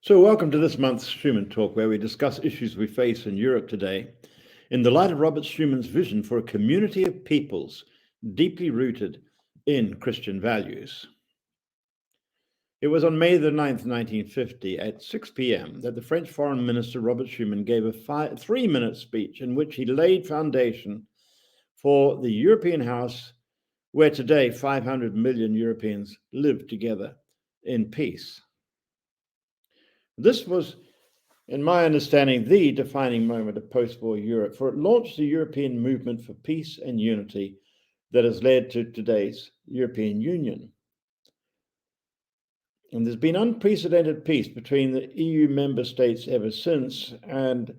So, welcome to this month's Schuman Talk, where we discuss issues we face in Europe today in the light of Robert Schuman's vision for a community of peoples deeply rooted in Christian values. It was on May the 9th, 1950, at 6 p.m., that the French Foreign Minister Robert Schuman gave a 3-minute speech in which he laid foundation for the European house, where today 500 million Europeans live together in peace. This was, in my understanding, the defining moment of post-war Europe, for it launched the European movement for peace and unity that has led to today's European Union. And there's been unprecedented peace between the EU member states ever since, and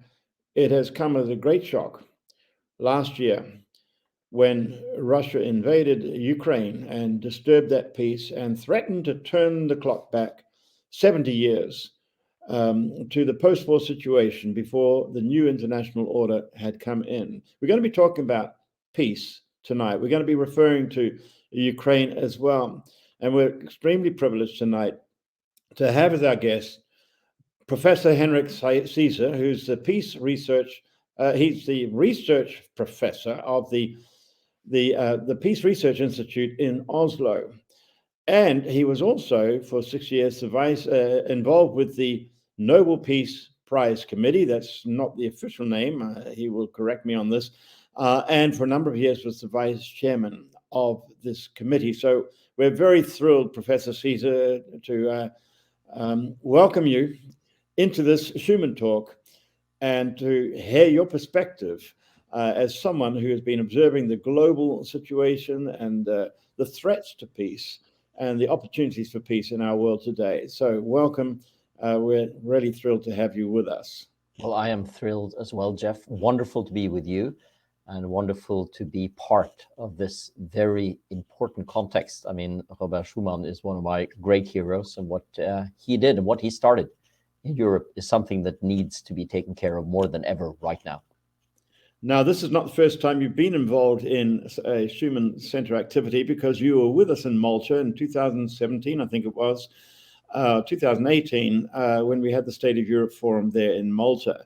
it has come as a great shock last year when Russia invaded Ukraine and disturbed that peace and threatened to turn the clock back 70 years to the post-war situation before the new international order had come in. We're going to be talking about peace tonight. We're going to be referring to Ukraine as well. And we're extremely privileged tonight to have as our guest Professor Henrik Syse, who's the peace research, he's the research professor of the Peace Research Institute in Oslo. And he was also, for 6 years, involved with the Nobel Peace Prize Committee. That's not the official name. He will correct me on this. And for a number of years was the vice chairman of this committee. So we're very thrilled, Professor Syse, to welcome you into this Schuman Talk and to hear your perspective as someone who has been observing the global situation and the threats to peace and the opportunities for peace in our world today. So welcome. We're really thrilled to have you with us. Well, I am thrilled as well, Jeff. Wonderful to be with you and wonderful to be part of this very important context. I mean, Robert Schuman is one of my great heroes, and what he did and what he started in Europe is something that needs to be taken care of more than ever right now. Now, this is not the first time you've been involved in a Schuman Center activity, because you were with us in Malta in 2017, I think it was, 2018, when we had the State of Europe Forum there in Malta.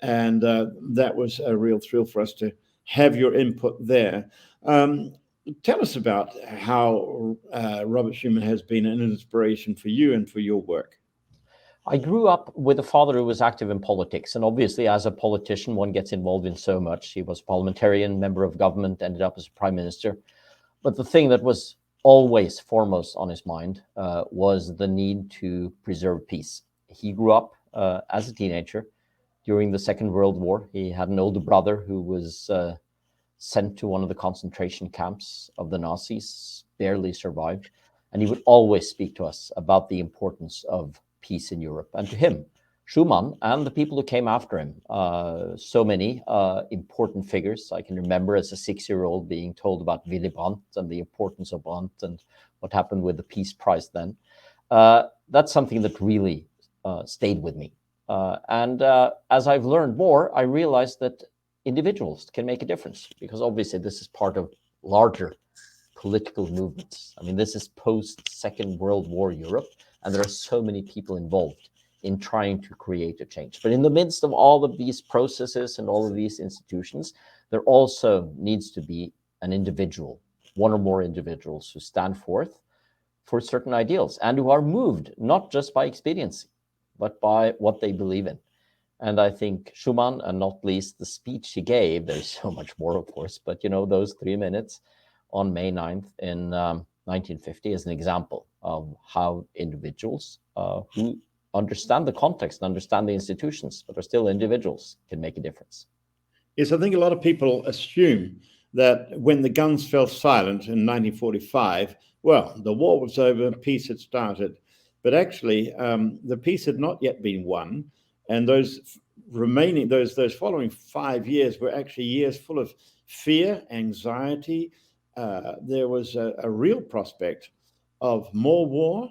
And that was a real thrill for us to have your input there. Tell us about how Robert Schuman has been an inspiration for you and for your work. I grew up with a father who was active in politics, and obviously as a politician, one gets involved in so much. He was a parliamentarian, member of government, ended up as a prime minister. But the thing that was always foremost on his mind was the need to preserve peace. He grew up as a teenager during the Second World War. He had an older brother who was sent to one of the concentration camps of the Nazis, barely survived. And he would always speak to us about the importance of peace in Europe. And to him, Schuman and the people who came after him, so many important figures. I can remember as a 6-year-old being told about Willy Brandt and the importance of Brandt and what happened with the Peace Prize then. That's something that really stayed with me. And as I've learned more, I realized that individuals can make a difference, because obviously this is part of larger political movements. I mean, this is post-Second World War Europe, and there are so many people involved in trying to create a change. But in the midst of all of these processes and all of these institutions, there also needs to be an individual, one or more individuals who stand forth for certain ideals and who are moved not just by expediency, but by what they believe in. And I think Schuman, and not least the speech he gave, there's so much more, of course, but those 3 minutes on May 9th in 1950 is an example of how individuals who understand the context, understand the institutions, but are still individuals, can make a difference. Yes, I think a lot of people assume that when the guns fell silent in 1945, well, the war was over, peace had started. But actually, the peace had not yet been won. And those following 5 years were actually years full of fear, anxiety. There was a real prospect of more war.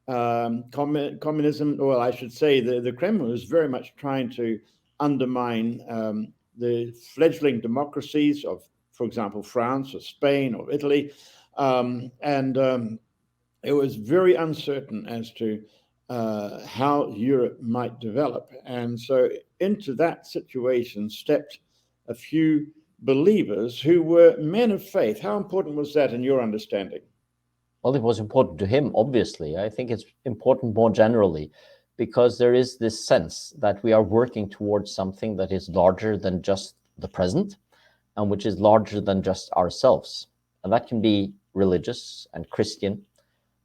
Communism, or I should say, the Kremlin was very much trying to undermine the fledgling democracies of, for example, France or Spain or Italy. It was very uncertain as to how Europe might develop. And so into that situation stepped a few believers who were men of faith. How important was that in your understanding? Well, it was important to him, obviously. I think it's important more generally because there is this sense that we are working towards something that is larger than just the present and which is larger than just ourselves. And that can be religious and Christian,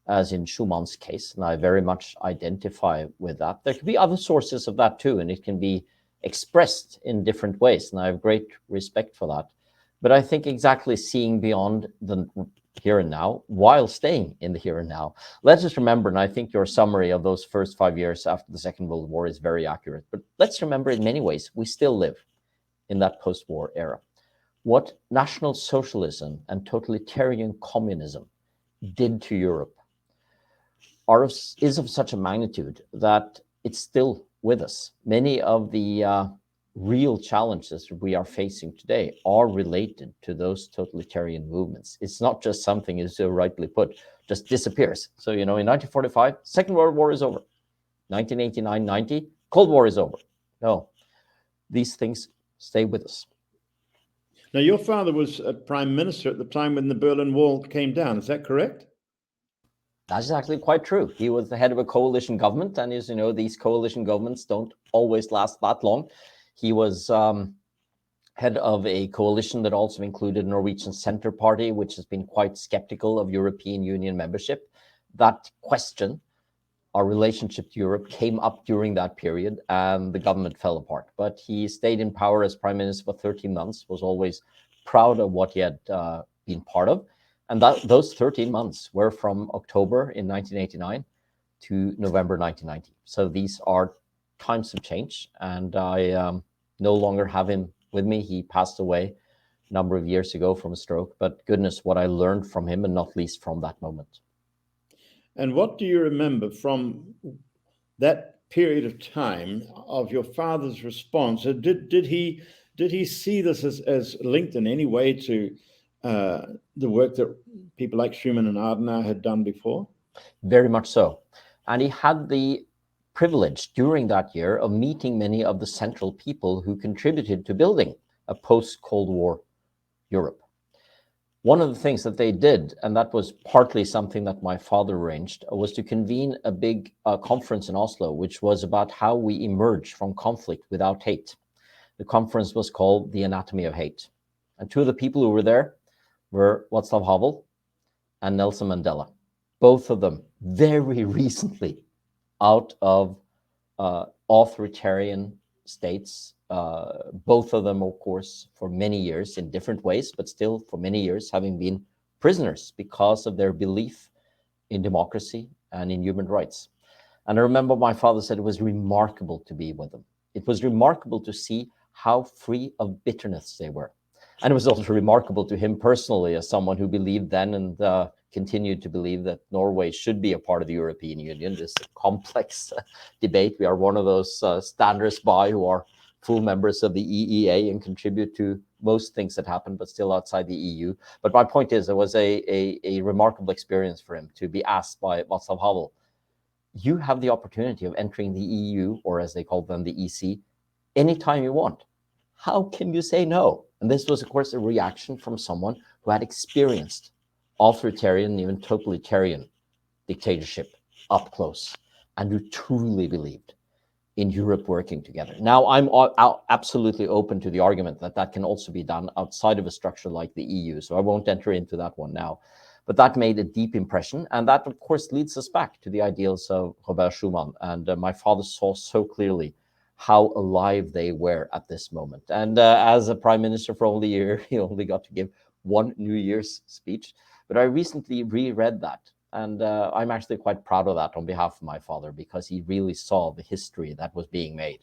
as in Schuman's case, and I very much identify with that. There can be other sources of that too, and it can be expressed in different ways, and I have great respect for that. But I think exactly seeing beyond the here and now while staying in the here and now. Let's just remember, and I think your summary of those first 5 years after the Second World War is very accurate, but let's remember in many ways, we still live in that post-war era. What National Socialism and totalitarian communism did to Europe is of such a magnitude that it's still with us. Many of the real challenges we are facing today are related to those totalitarian movements. It's not just something, as so rightly put, just disappears. So, in 1945, Second World War is over. 1989, 90, Cold War is over. No, these things stay with us. Now, your father was a prime minister at the time when the Berlin Wall came down. Is that correct? That's actually quite true. He was the head of a coalition government, and as you know, these coalition governments don't always last that long. He was head of a coalition that also included Norwegian Centre Party, which has been quite skeptical of European Union membership. That question, our relationship to Europe, came up during that period, and the government fell apart. But he stayed in power as prime minister for 13 months, was always proud of what he had been part of. And those 13 months were from October in 1989 to November 1990. So these are times of change, and I no longer have him with me. He passed away a number of years ago from a stroke, but goodness, what I learned from him, and not least from that moment. And what do you remember from that period of time of your father's response? Did he see this as linked in any way to the work that people like Schuman and Adenauer had done before? Very much so. And he had the privilege during that year of meeting many of the central people who contributed to building a post-Cold War Europe. One of the things that they did, and that was partly something that my father arranged, was to convene a big conference in Oslo, which was about how we emerge from conflict without hate. The conference was called The Anatomy of Hate. And two of the people who were there were Václav Havel and Nelson Mandela. Both of them very recently out of authoritarian states. Both of them, of course, for many years in different ways, but still for many years having been prisoners because of their belief in democracy and in human rights. And I remember my father said it was remarkable to be with them. It was remarkable to see how free of bitterness they were. And it was also remarkable to him personally, as someone who believed then and continued to believe that Norway should be a part of the European Union. This complex debate. We are one of those standards by who are full members of the EEA and contribute to most things that happen, but still outside the EU. But my point is, it was a remarkable experience for him to be asked by Václav Havel, you have the opportunity of entering the EU, or as they call them, the EC, anytime you want. How can you say no? And this was, of course, a reaction from someone who had experienced authoritarian, even totalitarian dictatorship up close, and who truly believed in Europe working together. Now, I'm absolutely open to the argument that that can also be done outside of a structure like the EU, so I won't enter into that one now. But that made a deep impression, and that, of course, leads us back to the ideals of Robert Schuman. And my father saw so clearly how alive they were at this moment. And as a prime minister for only a year, he only got to give one New Year's speech. But I recently reread that, and I'm actually quite proud of that on behalf of my father, because he really saw the history that was being made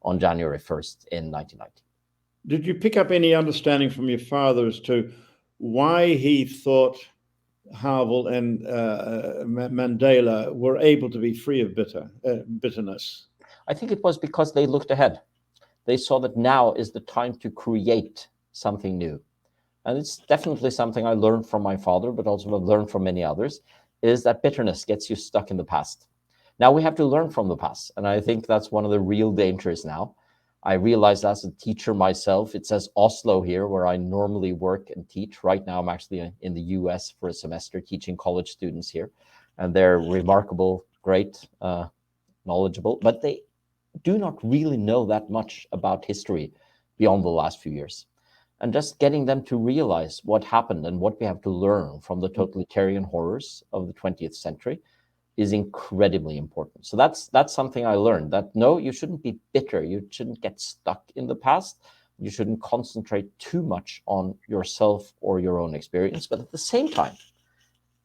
on January 1st in 1990. Did you pick up any understanding from your father as to why he thought Havel and Mandela were able to be free of bitterness? I think it was because they looked ahead. They saw that now is the time to create something new. And it's definitely something I learned from my father, but also I've learned from many others, is that bitterness gets you stuck in the past. Now we have to learn from the past. And I think that's one of the real dangers now. I realized as a teacher myself, it says Oslo here, where I normally work and teach. Right now, I'm actually in the US for a semester teaching college students here. And they're remarkable, great, knowledgeable, but they do not really know that much about history beyond the last few years. And just getting them to realize what happened and what we have to learn from the totalitarian horrors of the 20th century is incredibly important. So that's something I learned, that no, you shouldn't be bitter. You shouldn't get stuck in the past. You shouldn't concentrate too much on yourself or your own experience. But at the same time,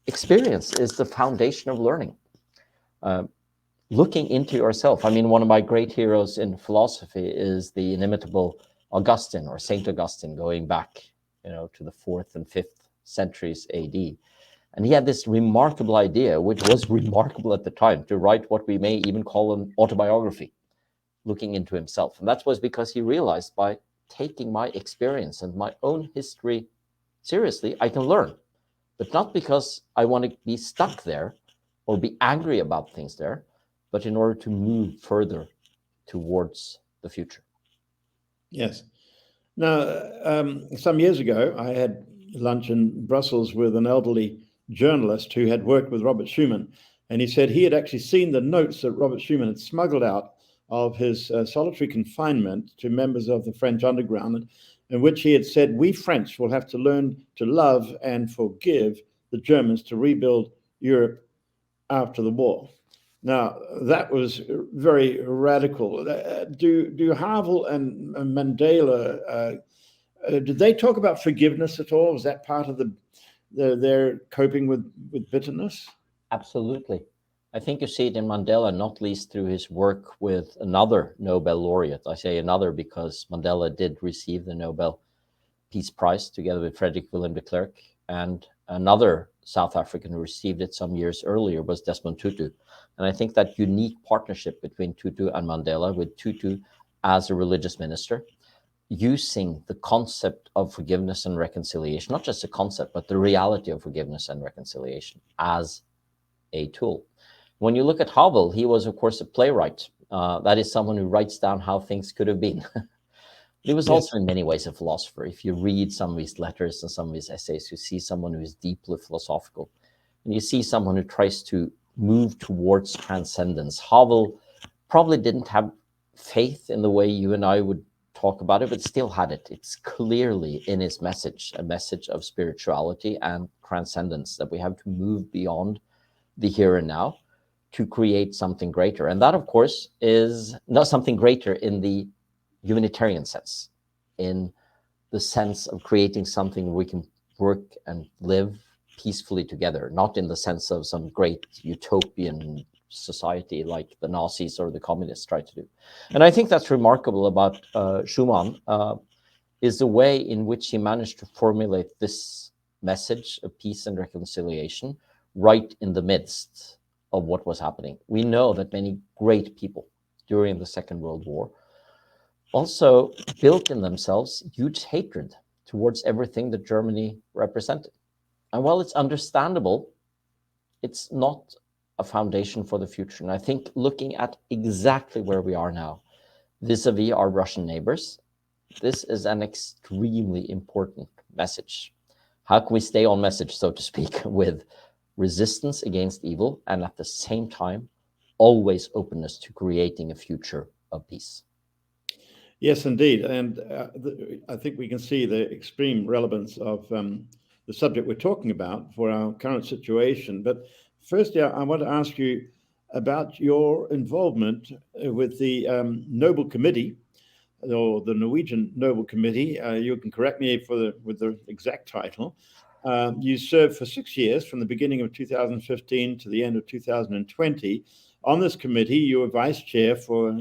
experience is the foundation of learning. Looking into yourself. I mean, one of my great heroes in philosophy is the inimitable Augustine, or Saint Augustine, going back, to the 4th and 5th centuries AD. And he had this remarkable idea, which was remarkable at the time, to write what we may even call an autobiography, looking into himself. And that was because he realized, by taking my experience and my own history seriously, I can learn. But not because I want to be stuck there or be angry about things there, but in order to move further towards the future. Yes. Now, some years ago, I had lunch in Brussels with an elderly journalist who had worked with Robert Schuman. And he said he had actually seen the notes that Robert Schuman had smuggled out of his solitary confinement to members of the French underground, in which he had said, we French will have to learn to love and forgive the Germans to rebuild Europe after the war. Now, that was very radical. Do Havel and Mandela, did they talk about forgiveness at all? Was that part of their coping with bitterness? Absolutely. I think you see it in Mandela, not least through his work with another Nobel laureate. I say another because Mandela did receive the Nobel Peace Prize together with Frederick Willem de Klerk, and another South African who received it some years earlier was Desmond Tutu. And I think that unique partnership between Tutu and Mandela, with Tutu as a religious minister, using the concept of forgiveness and reconciliation, not just a concept, but the reality of forgiveness and reconciliation as a tool. When you look at Havel, he was, of course, a playwright. That is someone who writes down how things could have been. He was also in many ways a philosopher. If you read some of his letters and some of his essays, you see someone who is deeply philosophical. And you see someone who tries to move towards transcendence. Havel probably didn't have faith in the way you and I would talk about it, but still had it. It's clearly in his message, a message of spirituality and transcendence, that we have to move beyond the here and now to create something greater. And that, of course, is not something greater in the humanitarian sense, in the sense of creating something we can work and live peacefully together, not in the sense of some great utopian society like the Nazis or the communists tried to do. And I think that's remarkable about Schuman, is the way in which he managed to formulate this message of peace and reconciliation right in the midst of what was happening. We know that many great people during the Second World War also built in themselves huge hatred towards everything that Germany represented. And while it's understandable, it's not a foundation for the future. And I think looking at exactly where we are now, vis-a-vis our Russian neighbors, this is an extremely important message. How can we stay on message, so to speak, with resistance against evil and at the same time, always openness to creating a future of peace? Yes, indeed. And I think we can see the extreme relevance of the subject we're talking about for our current situation. But firstly, I want to ask you about your involvement with the Nobel Committee, or the Norwegian Nobel Committee. You can correct me with the exact title. You served for 6 years, from the beginning of 2015 to the end of 2020. On this committee, you were vice chair for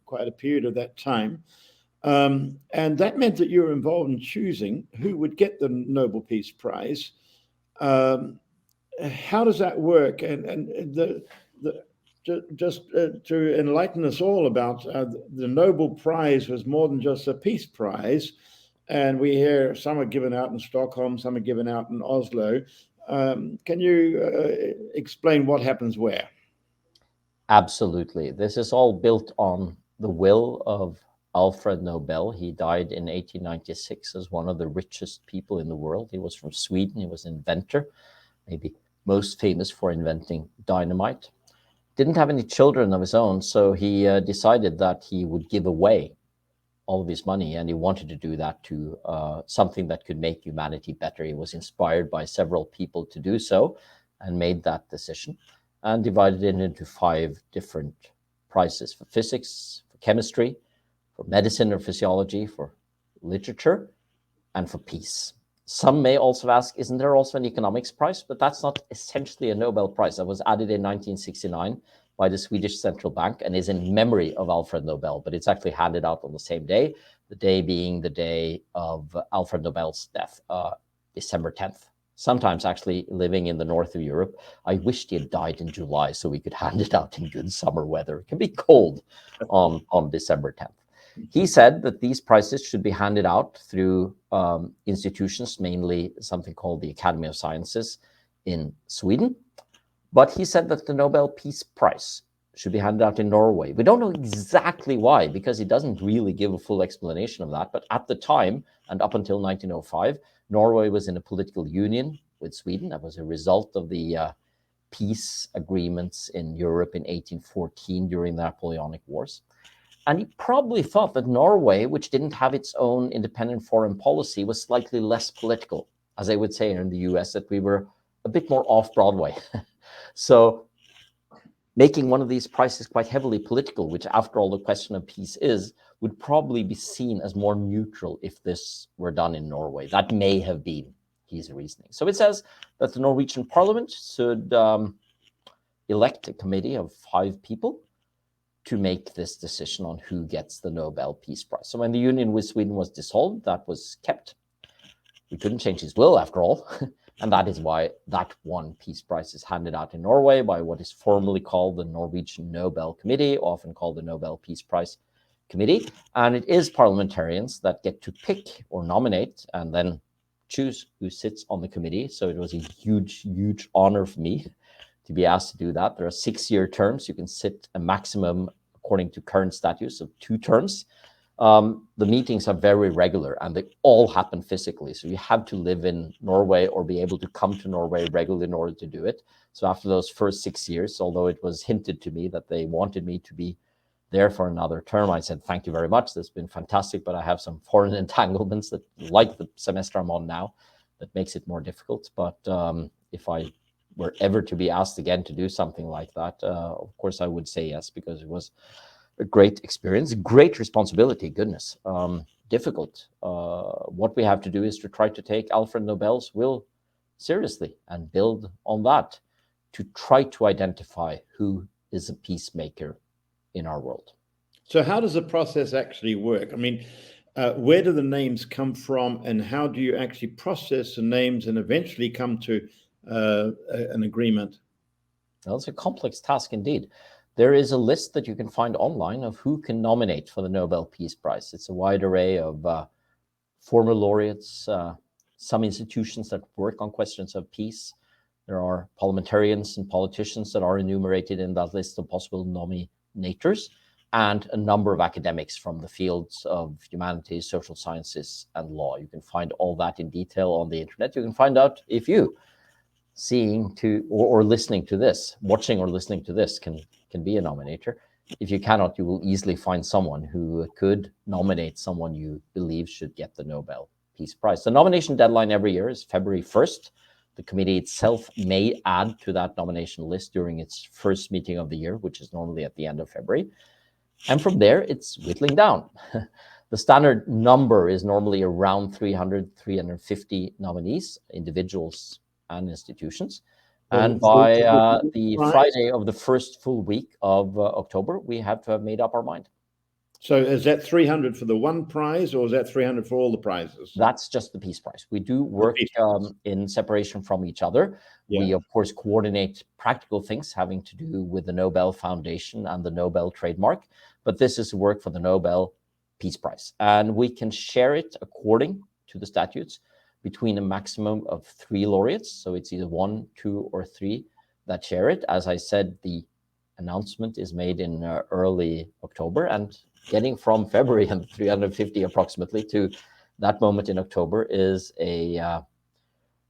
quite a period of that time. And that meant that you were involved in choosing who would get the Nobel Peace Prize. How does that work? And just to enlighten us all about the Nobel Prize was more than just a peace prize. And we hear some are given out in Stockholm, some are given out in Oslo. Can you explain what happens where? Absolutely. This is all built on the will of Alfred Nobel. He died in 1896 as one of the richest people in the world. He was from Sweden. He was an inventor, maybe most famous for inventing dynamite. Didn't have any children of his own, so he decided that he would give away all of his money, and he wanted to do that to something that could make humanity better. He was inspired by several people to do so and made that decision and divided it into 5 different prizes: for physics, for chemistry, for medicine or physiology, for literature, and for peace. Some may also ask, isn't there also an economics prize? But that's not essentially a Nobel Prize. That was added in 1969 by the Swedish Central Bank and is in memory of Alfred Nobel, but it's actually handed out on the same day, the day being the day of Alfred Nobel's death, December 10th. Sometimes actually living in the north of Europe, I wished he had died in July so we could hand it out in good summer weather. It can be cold on December 10th. He said that these prizes should be handed out through institutions, mainly something called the Academy of Sciences in Sweden. But he said that the Nobel Peace Prize should be handed out in Norway. We don't know exactly why, because he doesn't really give a full explanation of that. But at the time, and up until 1905, Norway was in a political union with Sweden. That was a result of the peace agreements in Europe in 1814 during the Napoleonic Wars. And he probably thought that Norway, which didn't have its own independent foreign policy, was slightly less political, as they would say in the US, that we were a bit more off Broadway. So making one of these prizes quite heavily political, which after all the question of peace is, would probably be seen as more neutral if this were done in Norway. That may have been his reasoning. So it says that the Norwegian parliament should elect a committee of 5 people to make this decision on who gets the Nobel Peace Prize. So when the union with Sweden was dissolved, that was kept. We couldn't change his will after all. And that is why that one Peace Prize is handed out in Norway by what is formally called the Norwegian Nobel Committee, often called the Nobel Peace Prize Committee. And it is parliamentarians that get to pick or nominate and then choose who sits on the committee. So it was a huge, huge honor for me to be asked to do that. There are 6-year terms. You can sit a maximum, according to current statutes, of 2 terms. The meetings are very regular and they all happen physically. So you have to live in Norway or be able to come to Norway regularly in order to do it. So after those first 6 years, although it was hinted to me that they wanted me to be there for another term, I said, thank you very much. That's been fantastic, but I have some foreign entanglements that, like the semester I'm on now, that makes it more difficult. But if I were ever to be asked again to do something like that, of course I would say yes, because it was a great experience, great responsibility, goodness, difficult. What we have to do is to try to take Alfred Nobel's will seriously and build on that to try to identify who is a peacemaker in our world. So how does the process actually work? I mean, where do the names come from, and how do you actually process the names and eventually come to an agreement? Well, it's a complex task indeed. There is a list that you can find online of who can nominate for the Nobel Peace Prize. It's a wide array of former laureates, some institutions that work on questions of peace. There are parliamentarians and politicians that are enumerated in that list of possible nominators, and a number of academics from the fields of humanities, social sciences, and law. You can find all that in detail on the internet. You can find out if you seeing to or listening to this, watching or listening to this can be a nominator. If you cannot, you will easily find someone who could nominate someone you believe should get the Nobel Peace Prize. The nomination deadline every year is February 1st. The committee itself may add to that nomination list during its first meeting of the year, which is normally at the end of February. And from there, it's whittling down. The standard number is normally around 300, 350 nominees, individuals and institutions. And by the Friday of the first full week of October, we have to have made up our mind. So is that 300 for the one prize, or is that 300 for all the prizes? That's just the Peace Prize. We do work in separation from each other. Yeah. We, of course, coordinate practical things having to do with the Nobel Foundation and the Nobel trademark. But this is work for the Nobel Peace Prize. And we can share it according to the statutes between a maximum of 3 laureates. So it's either 1, 2, or 3 that share it. As I said, the announcement is made in early October, and getting from February and 350 approximately to that moment in October is a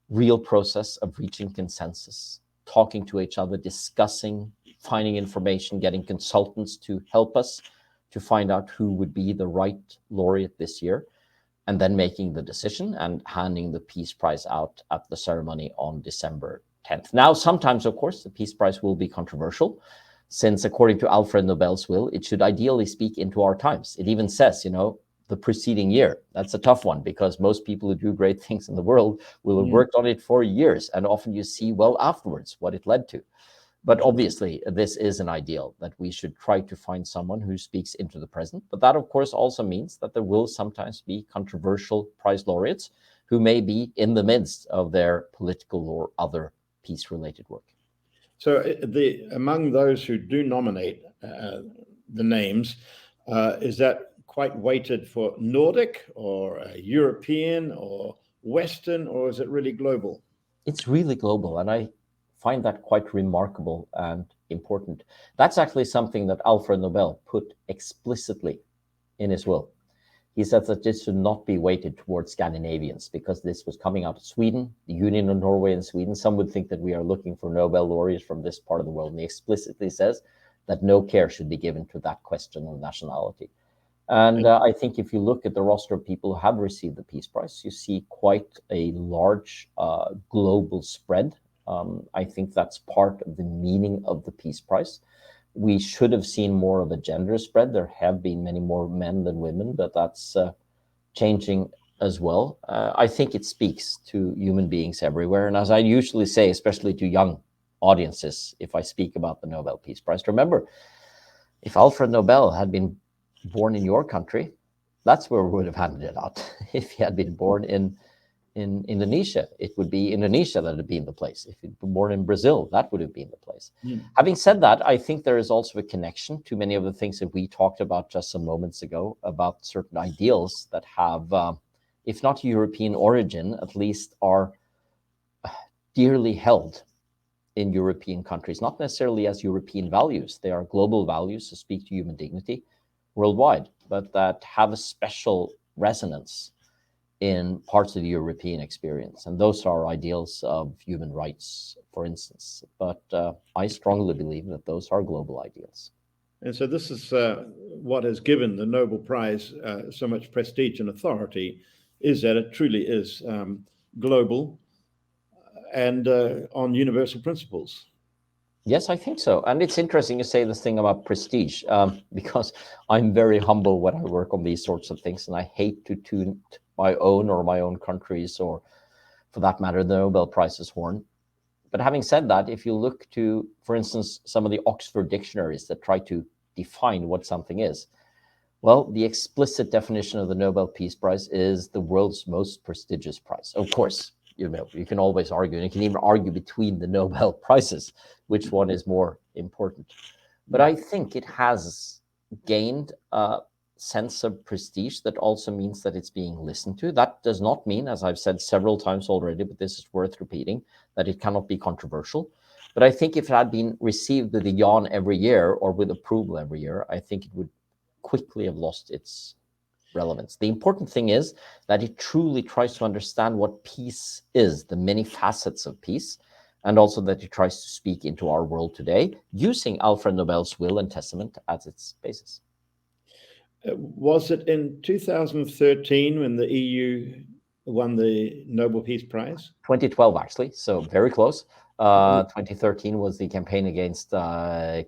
real process of reaching consensus, talking to each other, discussing, finding information, getting consultants to help us to find out who would be the right laureate this year, and then making the decision and handing the Peace Prize out at the ceremony on December 10th. Now, sometimes, of course, the Peace Prize will be controversial, since according to Alfred Nobel's will, it should ideally speak into our times. It even says, the preceding year. That's a tough one, because most people who do great things in the world will have worked on it for years, and often you see well afterwards what it led to. But obviously, this is an ideal, that we should try to find someone who speaks into the present. But that, of course, also means that there will sometimes be controversial prize laureates who may be in the midst of their political or other peace-related work. So among those who do nominate the names, is that quite weighted for Nordic or European or Western, or is it really global? It's really global, and I find that quite remarkable and important. That's actually something that Alfred Nobel put explicitly in his will. He said that this should not be weighted towards Scandinavians, because this was coming out of Sweden, the Union of Norway and Sweden. Some would think that we are looking for Nobel laureates from this part of the world, and he explicitly says that no care should be given to that question of nationality. And I think if you look at the roster of people who have received the Peace Prize, you see quite a large global spread. I think that's part of the meaning of the Peace Prize. We should have seen more of a gender spread. There have been many more men than women, but that's changing as well. I think it speaks to human beings everywhere. And as I usually say, especially to young audiences, if I speak about the Nobel Peace Prize, remember, if Alfred Nobel had been born in your country, that's where we would have handed it out. If he had been born in Indonesia, it would be Indonesia that would be in the place. If he'd been born in Brazil, that would have been the place. Having said that, I think there is also a connection to many of the things that we talked about just some moments ago, about certain ideals that have, if not European origin, at least are dearly held in European countries, not necessarily as European values. They are global values to speak to human dignity worldwide, but that have a special resonance in parts of the European experience. And those are ideals of human rights, for instance. But I strongly believe that those are global ideals. And so this is what has given the Nobel Prize so much prestige and authority, is that it truly is global and on universal principles. Yes, I think so. And it's interesting you say this thing about prestige, because I'm very humble when I work on these sorts of things, and I hate to toot my own country's, or for that matter, the Nobel Prize's horn. But having said that, if you look to, for instance, some of the Oxford dictionaries that try to define what something is, well, the explicit definition of the Nobel Peace Prize is the world's most prestigious prize. Of course, you can always argue, and you can even argue between the Nobel Prizes, which one is more important. But I think it has gained a sense of prestige that also means that it's being listened to. That does not mean, as I've said several times already, but this is worth repeating, that it cannot be controversial. But I think if it had been received with a yawn every year or with approval every year, I think it would quickly have lost its relevance. The important thing is that it truly tries to understand what peace is, the many facets of peace, and also that it tries to speak into our world today using Alfred Nobel's will and testament as its basis. Was it in 2013 when the EU won the Nobel Peace Prize? 2012, actually, so very close. 2013 was the campaign against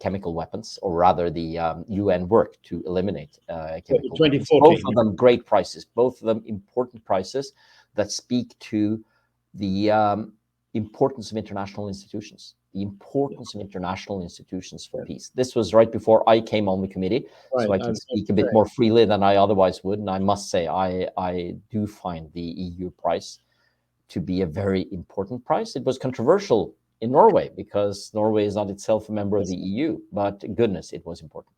chemical weapons, or rather the UN work to eliminate chemical weapons. Both of them great prizes, both of them important prizes that speak to the importance of international institutions, for peace. This was right before I came on the committee, so I can speak a bit more freely than I otherwise would. And I must say, I do find the EU prize to be a very important prize. It was controversial in Norway because Norway is not itself a member of the EU, but goodness, it was important.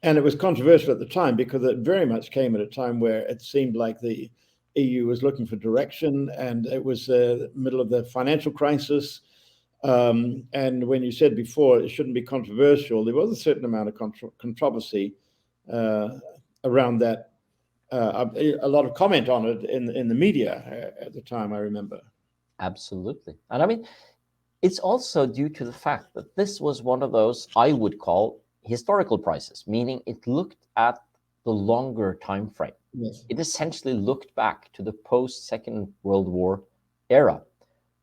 And it was controversial at the time because it very much came at a time where it seemed like the EU was looking for direction, and it was the middle of the financial crisis. And when you said before it shouldn't be controversial, there was a certain amount of controversy around that. A lot of comment on it in the media at the time, I remember. Absolutely. And I mean, it's also due to the fact that this was one of those I would call historical prizes, meaning it looked at the longer time frame. Yes. It essentially looked back to the post-Second World War era,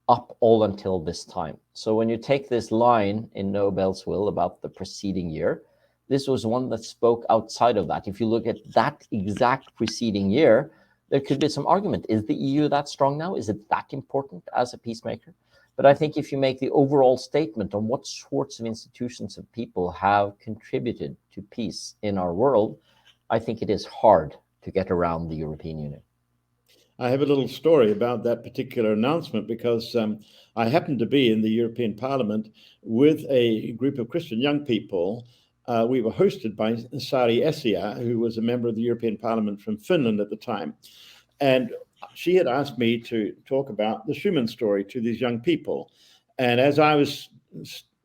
up all until this time. So when you take this line in Nobel's will about the preceding year, this was one that spoke outside of that. If you look at that exact preceding year, there could be some argument. Is the EU that strong now? Is it that important as a peacemaker? But I think if you make the overall statement on what sorts of institutions and people have contributed to peace in our world, I think it is hard to get around the European Union. I have a little story about that particular announcement because I happened to be in the European Parliament with a group of Christian young people. We were hosted by Sari Essayah, who was a member of the European Parliament from Finland at the time. And she had asked me to talk about the Schuman story to these young people. And as I was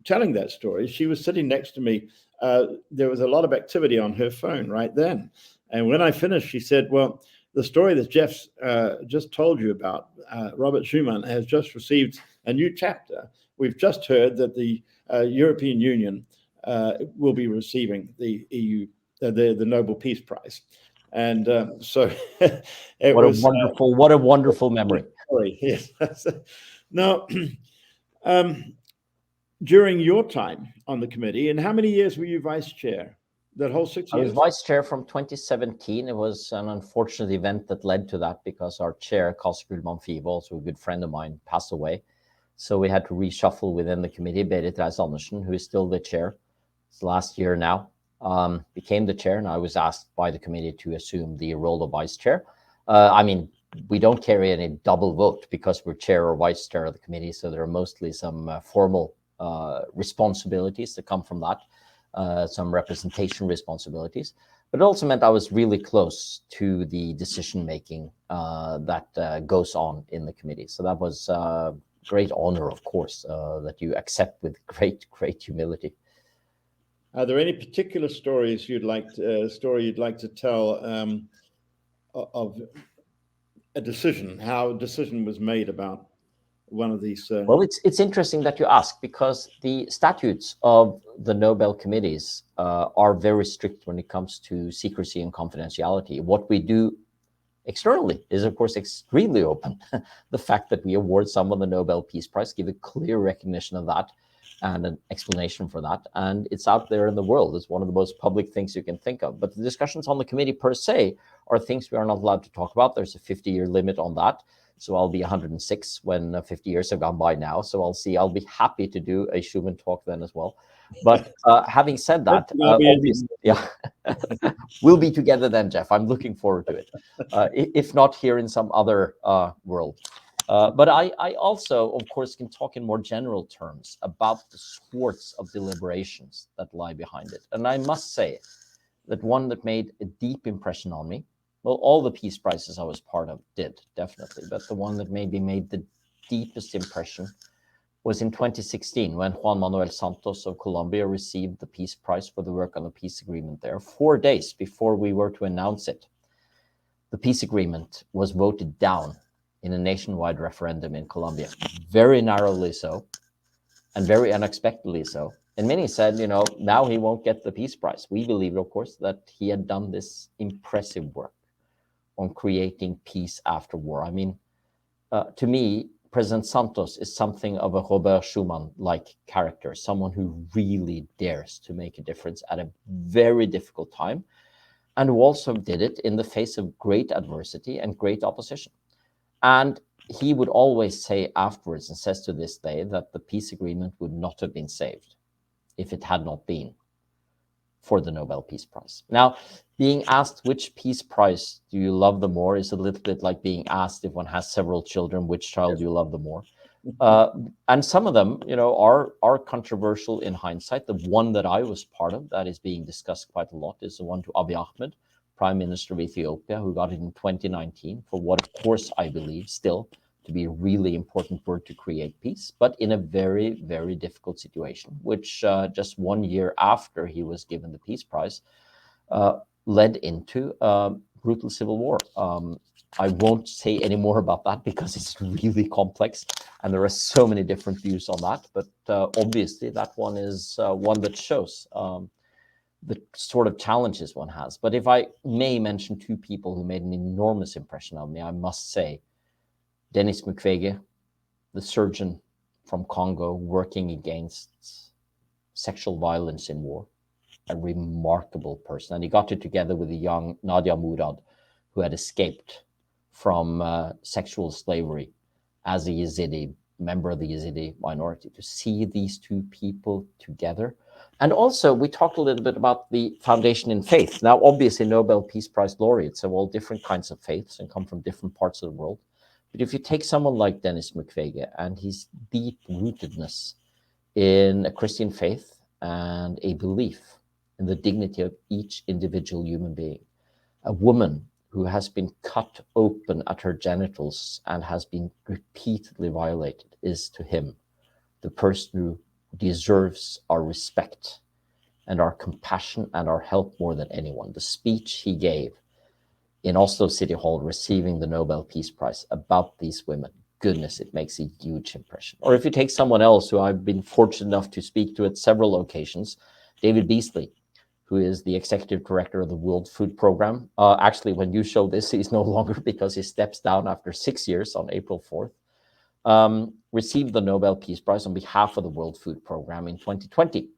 telling that story, she was sitting next to me. There was a lot of activity on her phone right then. And when I finished, she said, well, the story that Jeff's just told you about, Robert Schuman has just received a new chapter. We've just heard that the European Union will be receiving the EU, the Nobel Peace Prize. And so what a wonderful memory. Yes. Now, during your time on the committee, and how many years were you vice chair? That whole 6 years? I was vice chair from 2017. It was an unfortunate event that led to that because our chair, Kåre Manfivo, also a good friend of mine, passed away. So we had to reshuffle within the committee. Berit Reiss-Andersen, who is still the chair, it's last year now, became the chair, and I was asked by the committee to assume the role of vice chair. I mean, we don't carry any double vote because we're chair or vice chair of the committee, so there are mostly some formal responsibilities that come from that. Some representation responsibilities, but it also meant I was really close to the decision making that goes on in the committee. So that was a great honor, of course, that you accept with great humility. Are there any particular stories you'd like to tell of a decision, how a decision was made about one of these? Well, it's interesting that you ask, because the statutes of the Nobel committees are very strict when it comes to secrecy and confidentiality. What we do externally is, of course, extremely open. The fact that we award someone the Nobel Peace Prize, give a clear recognition of that and an explanation for that. And it's out there in the world. It's one of the most public things you can think of. But the discussions on the committee per se are things we are not allowed to talk about. There's a 50-year limit on that. So I'll be 106 when 50 years have gone by now. So I'll be happy to do a Schuman talk then as well. But having said that, obviously, yeah, we'll be together then, Jeff. I'm looking forward to it. If not here in some other world. But I also, of course, can talk in more general terms about the sorts of deliberations that lie behind it. And I must say that one that made a deep impression on me, well, all the peace prizes I was part of did, definitely. But the one that maybe made the deepest impression was in 2016, when Juan Manuel Santos of Colombia received the Peace Prize for the work on the peace agreement there. 4 days before we were to announce it, the peace agreement was voted down in a nationwide referendum in Colombia, very narrowly so, and very unexpectedly so. And many said, you know, now he won't get the Peace Prize. We believed, of course, that he had done this impressive work on creating peace after war. I mean, to me, President Santos is something of a Robert Schuman-like character, someone who really dares to make a difference at a very difficult time, and who also did it in the face of great adversity and great opposition. And he would always say afterwards, and says to this day, that the peace agreement would not have been saved if it had not been for the Nobel Peace Prize. Now, being asked which peace prize do you love the more is a little bit like being asked, if one has several children, which child do you love the more? And some of them, you know, are controversial in hindsight. The one that I was part of that is being discussed quite a lot is the one to Abiy Ahmed, Prime Minister of Ethiopia, who got it in 2019 for what, of course, I believe still to be a really important word to create peace, but in a very, very difficult situation, which just 1 year after he was given the Peace Prize, led into a brutal civil war. I won't say any more about that because it's really complex and there are so many different views on that. But obviously that one is one that shows the sort of challenges one has. But if I may mention two people who made an enormous impression on me, I must say Denis Mukwege, the surgeon from Congo working against sexual violence in war, a remarkable person. And he got it together with a young Nadia Murad, who had escaped from sexual slavery as a Yazidi, member of the Yazidi minority. To see these two people together. And also, we talked a little bit about the foundation in faith. Now, obviously, Nobel Peace Prize laureates have all different kinds of faiths and come from different parts of the world. But if you take someone like Denis Mukwege and his deep rootedness in a Christian faith and a belief in the dignity of each individual human being, a woman who has been cut open at her genitals and has been repeatedly violated is to him the person who deserves our respect and our compassion and our help more than anyone. The speech he gave in Oslo City Hall receiving the Nobel Peace Prize about these women, goodness, it makes a huge impression. Or if you take someone else who I've been fortunate enough to speak to at several occasions, David Beasley, who is the executive director of the World Food Program. Actually, when you show this, he's no longer, because he steps down after 6 years on April 4th, received the Nobel Peace Prize on behalf of the World Food Program in 2020,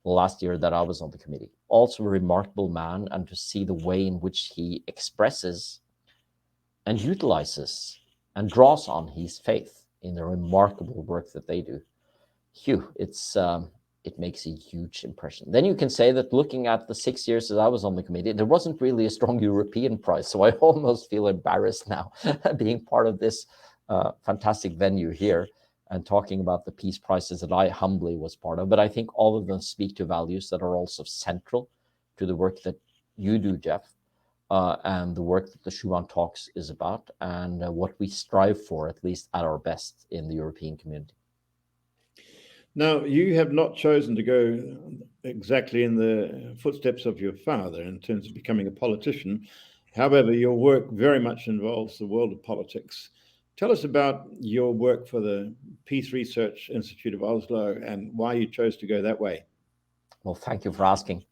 the last year that I was on the committee. Also a remarkable man, and to see the way in which he expresses and utilizes and draws on his faith in the remarkable work that they do. Phew, it makes a huge impression. Then you can say that looking at the 6 years that I was on the committee, there wasn't really a strong European prize. So I almost feel embarrassed now being part of this fantastic venue here and talking about the peace prizes that I humbly was part of. But I think all of them speak to values that are also central to the work that you do, Jeff, and the work that the Schuman Talks is about, and what we strive for, at least at our best, in the European community. Now, you have not chosen to go exactly in the footsteps of your father in terms of becoming a politician. However, your work very much involves the world of politics. Tell us about your work for the Peace Research Institute of Oslo and why you chose to go that way. Well, thank you for asking.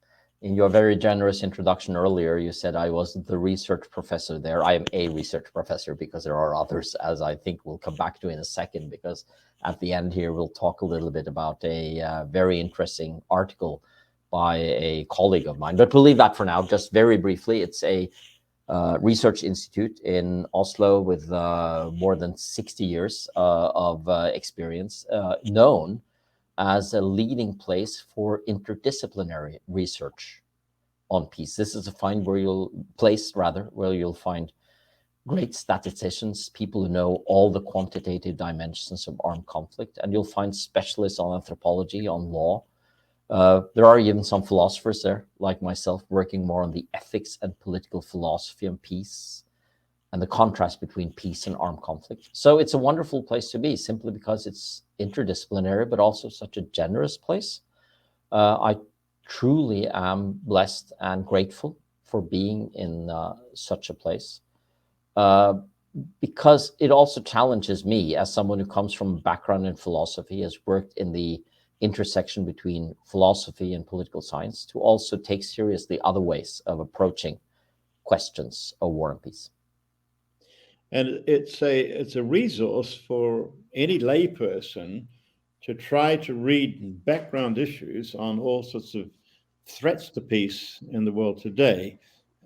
In your very generous introduction earlier, you said I was the research professor there. I am a research professor because there are others, as I think we'll come back to in a second, because at the end here, we'll talk a little bit about a very interesting article by a colleague of mine. But we'll leave that for now. Just very briefly, it's a research institute in Oslo with more than 60 years of experience, known as a leading place for interdisciplinary research on peace. This is a place where you'll find great statisticians, people who know all the quantitative dimensions of armed conflict, and you'll find specialists on anthropology, on law. There are even some philosophers there, like myself, working more on the ethics and political philosophy on peace and the contrast between peace and armed conflict. So it's a wonderful place to be, simply because it's interdisciplinary, but also such a generous place. I truly am blessed and grateful for being in such a place, because it also challenges me as someone who comes from a background in philosophy, has worked in the intersection between philosophy and political science, to also take seriously other ways of approaching questions of war and peace. And it's a resource for any layperson to try to read background issues on all sorts of threats to peace in the world today.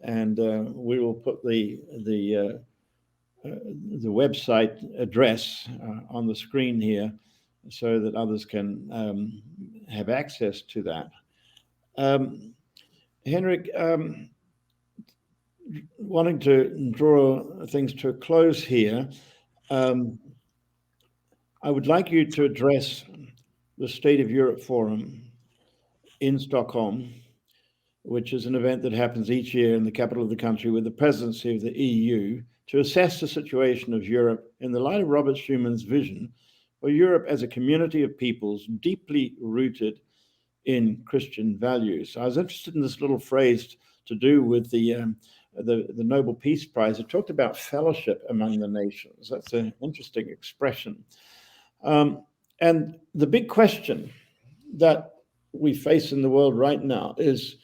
And we will put the website address on the screen here so that others can have access to that. Henrik, wanting to draw things to a close here, I would like you to address the State of Europe Forum in Stockholm, which is an event that happens each year in the capital of the country with the presidency of the EU, to assess the situation of Europe in the light of Robert Schuman's vision for Europe as a community of peoples deeply rooted in Christian values. I was interested in this little phrase to do with the Nobel Peace Prize. It talked about fellowship among the nations. That's an interesting expression. And the big question that we face in the world right now is,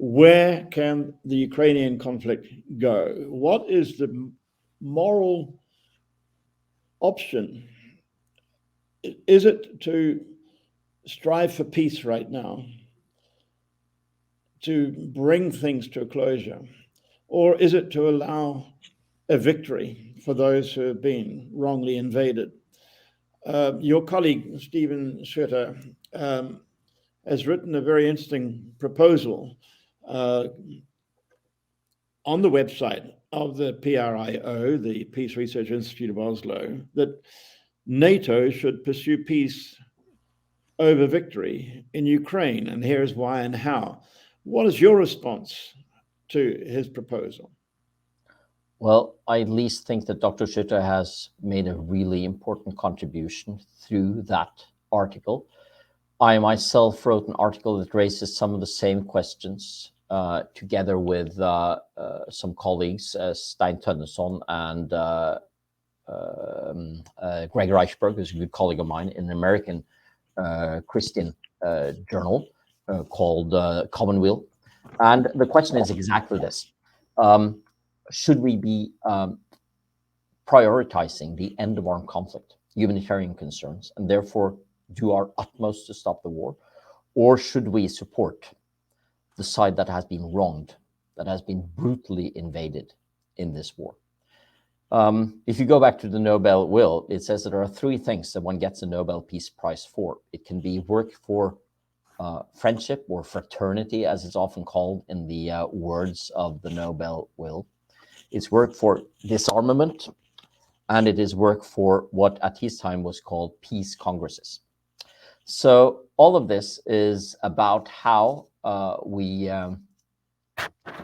where can the Ukrainian conflict go? What is the moral option? Is it to strive for peace right now, to bring things to a closure? Or is it to allow a victory for those who have been wrongly invaded? Your colleague, Stephen Schutter, has written a very interesting proposal on the website of the PRIO, the Peace Research Institute of Oslo, that NATO should pursue peace over victory in Ukraine, and here's why and how. What is your response to his proposal? Well, I at least think that Dr. Schutter has made a really important contribution through that article. I myself wrote an article that raises some of the same questions together with some colleagues, Stein Tønneson and Greg Reichberg, who's a good colleague of mine, in an American Christian journal called Commonweal. And the question is exactly this. Should we be prioritizing the end of armed conflict, humanitarian concerns, and therefore do our utmost to stop the war? Or should we support the side that has been wronged, that has been brutally invaded in this war? If you go back to the Nobel will, it says that there are three things that one gets a Nobel Peace Prize for. It can be work for friendship or fraternity, as it's often called in the words of the Nobel will. It's work for disarmament, and it is work for what at his time was called peace congresses. So all of this is about how we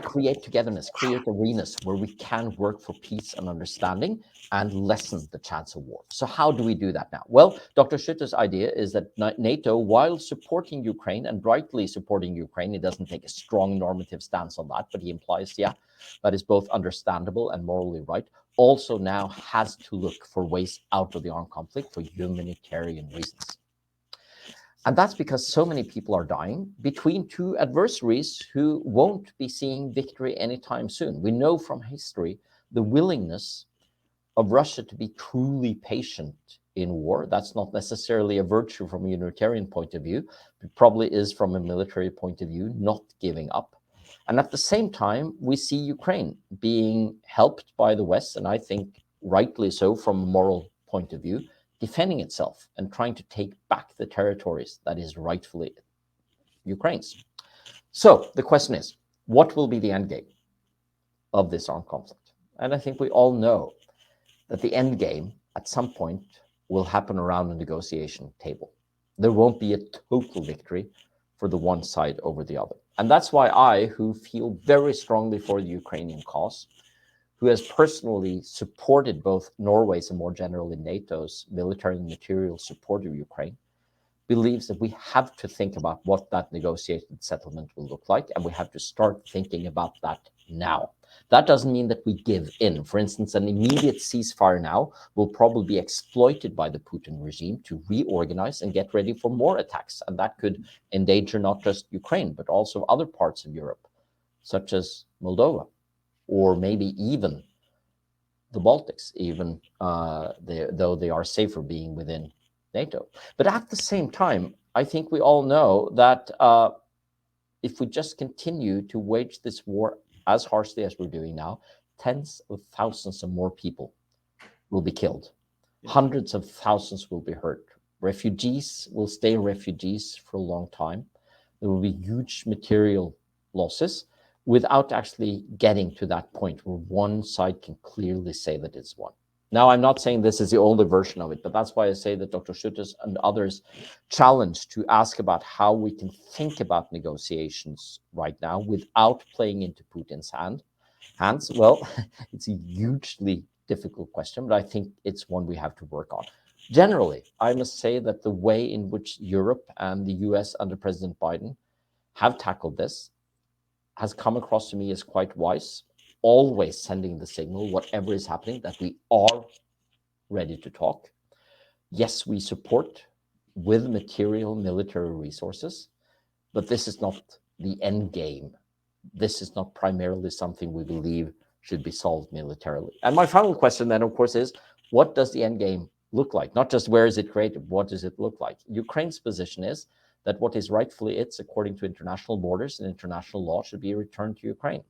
create togetherness, create arenas where we can work for peace and understanding and lessen the chance of war. So how do we do that now? Well, Dr. Schutter's idea is that NATO, while supporting Ukraine and rightly supporting Ukraine, he doesn't take a strong normative stance on that, but he implies, yeah, that is both understandable and morally right, also now has to look for ways out of the armed conflict for humanitarian reasons. And that's because so many people are dying between two adversaries who won't be seeing victory anytime soon. We know from history the willingness of Russia to be truly patient in war. That's not necessarily a virtue from a humanitarian point of view. It probably is from a military point of view, not giving up. And at the same time, we see Ukraine being helped by the West, and I think rightly so from a moral point of view, defending itself and trying to take back the territories that is rightfully Ukraine's. So the question is, what will be the end game of this armed conflict? And I think we all know that the end game at some point will happen around the negotiation table. There won't be a total victory for the one side over the other. And that's why I, who feel very strongly for the Ukrainian cause, who has personally supported both Norway's and more generally NATO's military and material support of Ukraine, believes that we have to think about what that negotiated settlement will look like, and we have to start thinking about that now. That doesn't mean that we give in. For instance, an immediate ceasefire now will probably be exploited by the Putin regime to reorganize and get ready for more attacks, and that could endanger not just Ukraine, but also other parts of Europe, such as Moldova, or maybe even the Baltics, even though they are safer being within NATO. But at the same time, I think we all know that if we just continue to wage this war as harshly as we're doing now, tens of thousands of more people will be killed. Hundreds of thousands will be hurt. Refugees will stay refugees for a long time. There will be huge material losses without actually getting to that point where one side can clearly say that it's won. Now, I'm not saying this is the only version of it, but that's why I say that Dr. Schüttes and others challenge to ask about how we can think about negotiations right now without playing into Putin's hands. Well, it's a hugely difficult question, but I think it's one we have to work on. Generally, I must say that the way in which Europe and the US under President Biden have tackled this has come across to me as quite wise, always sending the signal, whatever is happening, that we are ready to talk. Yes, we support with material military resources, but this is not the end game. This is not primarily something we believe should be solved militarily. And my final question then, of course, is what does the end game look like? Not just where is it created, what does it look like? Ukraine's position is that what is rightfully its, according to international borders and international law, should be returned to Ukraine.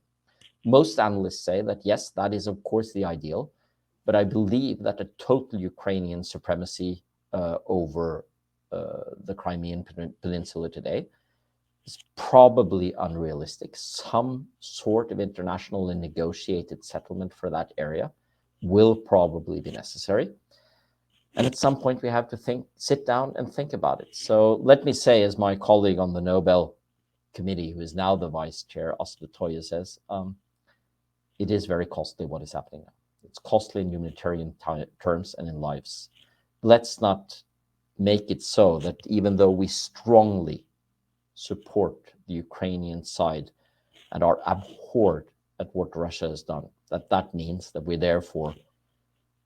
Most analysts say that, yes, that is, of course, the ideal, but I believe that a total Ukrainian supremacy over the Crimean Peninsula today is probably unrealistic. Some sort of international and negotiated settlement for that area will probably be necessary. And at some point, we have to sit down and think about it. So let me say, as my colleague on the Nobel Committee, who is now the vice chair, Oslo Toye, says, it is very costly what is happening now. It's costly in humanitarian terms and in lives. Let's not make it so that even though we strongly support the Ukrainian side and are abhorred at what Russia has done, that means that we therefore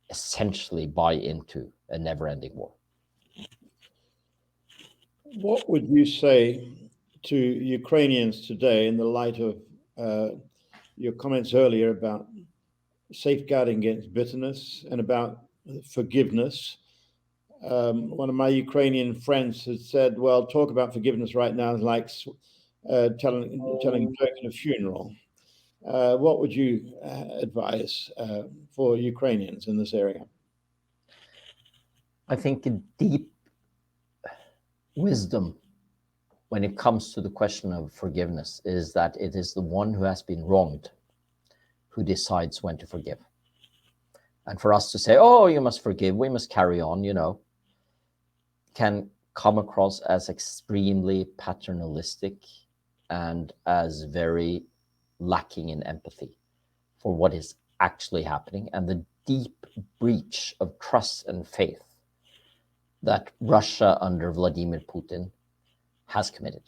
essentially buy into a never-ending war. What would you say to Ukrainians today in the light of your comments earlier about safeguarding against bitterness and about forgiveness? One of my Ukrainian friends has said, well, talk about forgiveness right now is like telling a joke at a funeral. What would you advise for Ukrainians in this area? I think a deep wisdom when it comes to the question of forgiveness is that it is the one who has been wronged who decides when to forgive. And for us to say, oh, you must forgive, we must carry on, can come across as extremely paternalistic and as very lacking in empathy for what is actually happening and the deep breach of trust and faith that Russia under Vladimir Putin has committed.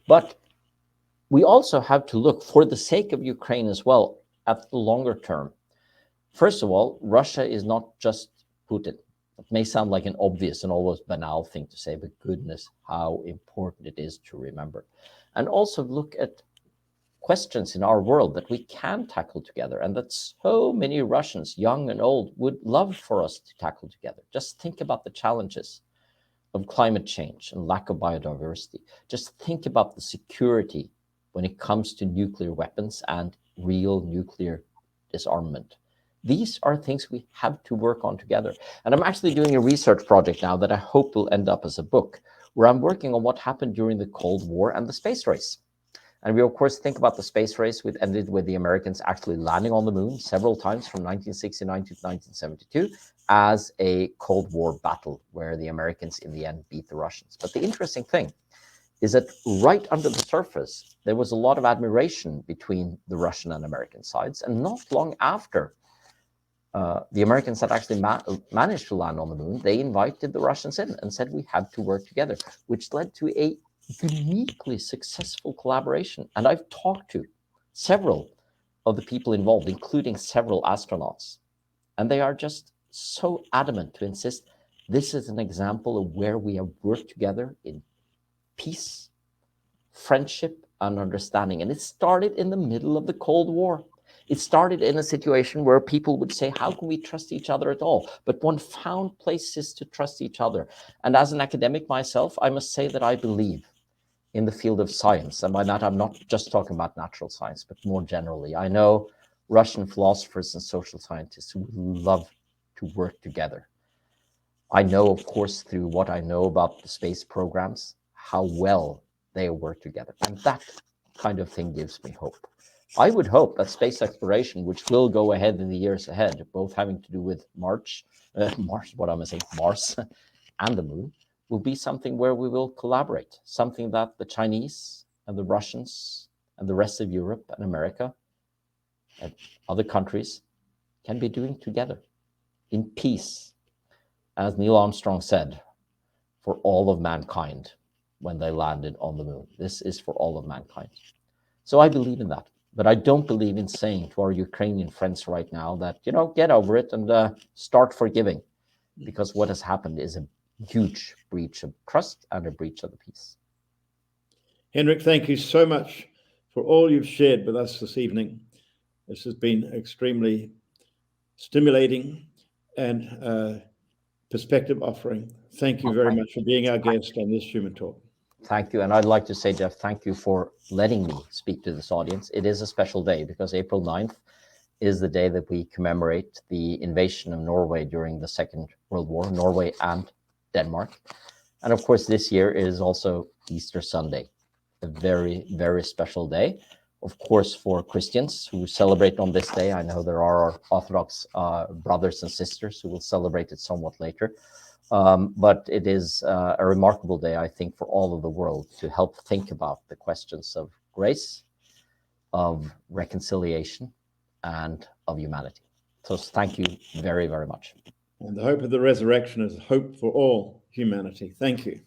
But we also have to look, for the sake of Ukraine as well, at the longer term. First of all, Russia is not just Putin. It may sound like an obvious and almost banal thing to say, but goodness, how important it is to remember. And also look at questions in our world that we can tackle together and that so many Russians, young and old, would love for us to tackle together. Just think about the challenges of climate change and lack of biodiversity. Just think about the security when it comes to nuclear weapons and real nuclear disarmament. These are things we have to work on together. And I'm actually doing a research project now that I hope will end up as a book, where I'm working on what happened during the Cold War and the space race. And we, of course, think about the space race, which ended with the Americans actually landing on the moon several times from 1969 to 1972 as a Cold War battle, where the Americans in the end beat the Russians. But the interesting thing is that right under the surface, there was a lot of admiration between the Russian and American sides. And not long after the Americans had actually managed to land on the moon, they invited the Russians in and said, we have to work together, which led to a uniquely successful collaboration. And I've talked to several of the people involved, including several astronauts, and they are just so adamant to insist this is an example of where we have worked together in peace, friendship, and understanding. And it started in the middle of the Cold War. It started in a situation where people would say, how can we trust each other at all? But one found places to trust each other. And as an academic myself, I must say that I believe in the field of science. And by that, I'm not just talking about natural science, but more generally. I know Russian philosophers and social scientists who would love to work together. I know, of course, through what I know about the space programs, how well they work together. And that kind of thing gives me hope. I would hope that space exploration, which will go ahead in the years ahead, both having to do with Mars, Mars and the moon, will be something where we will collaborate, something that the Chinese and the Russians and the rest of Europe and America and other countries can be doing together in peace, as Neil Armstrong said, for all of mankind when they landed on the moon. This is for all of mankind. So I believe in that. But I don't believe in saying to our Ukrainian friends right now that, get over it and start forgiving, because what has happened is a huge breach of trust and a breach of the peace. Henrik, thank you so much for all you've shared with us this evening. This has been extremely stimulating and perspective offering. Thank you very much for being our guest on this Schuman Talk. Thank you. And I'd like to say, Jeff, thank you for letting me speak to this audience. It is a special day because April 9th is the day that we commemorate the invasion of Norway during the Second World War, Norway and Denmark. And of course, this year is also Easter Sunday, a very, very special day. Of course, for Christians who celebrate on this day, I know there are our Orthodox brothers and sisters who will celebrate it somewhat later. But it is a remarkable day, I think, for all of the world to help think about the questions of grace, of reconciliation, and of humanity. So thank you very, very much. And the hope of the resurrection is hope for all humanity. Thank you.